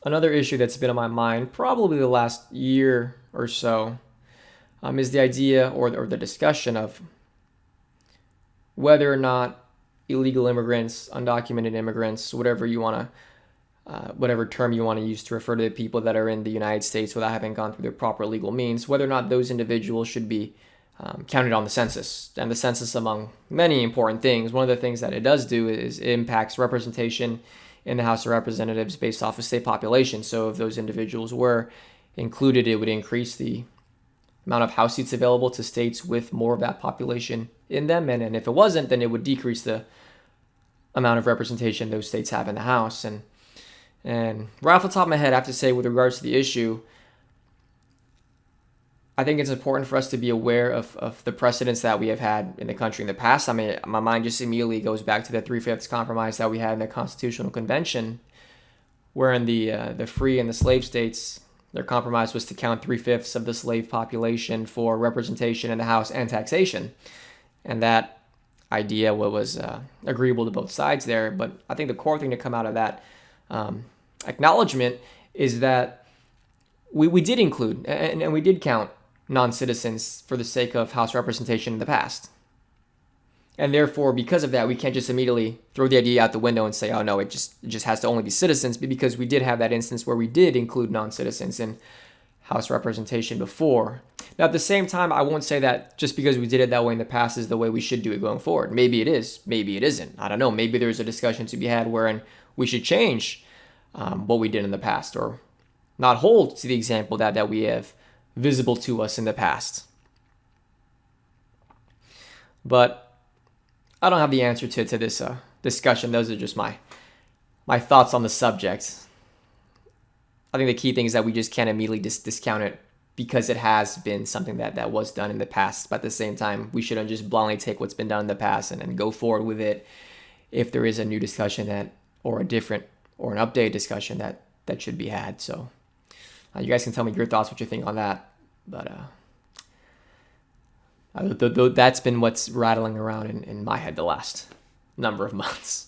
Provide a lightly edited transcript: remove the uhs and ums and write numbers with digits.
Another issue that's been on my mind probably the last year or so is the idea or the discussion of whether or not illegal immigrants, undocumented immigrants, whatever term you want to use to refer to the people that are in the United States without having gone through their proper legal means, whether or not those individuals should be counted on the census. And the census, among many important things, one of the things that it does do is it impacts representation in the House of Representatives based off of state population. So if those individuals were included, it would increase the amount of House seats available to states with more of that population in them. And if it wasn't, then it would decrease the amount of representation those states have in the House. And right off the top of my head, I have to say, with regards to the issue, I think it's important for us to be aware of the precedents that we have had in the country in the past. I mean, my mind just immediately goes back to the 3/5 compromise that we had in the Constitutional Convention, wherein the free and the slave states, their compromise was to count 3/5 of the slave population for representation in the House and taxation. And that idea was agreeable to both sides there. But I think the core thing to come out of that acknowledgement is that we did include and we did count non-citizens for the sake of House representation in the past. And therefore, because of that, we can't just immediately throw the idea out the window and say, oh no, it just has to only be citizens, because we did have that instance where we did include non-citizens in House representation before. Now, at the same time, I won't say that just because we did it that way in the past is the way we should do it going forward. Maybe it is, maybe it isn't. I don't know. Maybe there's a discussion to be had wherein we should change what we did in the past, or not hold to the example that we have visible to us in the past. But I don't have the answer to this discussion. Those are just my thoughts on the subject. I think the key thing is that we just can't immediately discount it because it has been something that was done in the past. But at the same time, we shouldn't just blindly take what's been done in the past and go forward with it if there is a new discussion or an updated discussion that should be had. So you guys can tell me your thoughts, what you think on that. But that's been what's rattling around in my head the last number of months.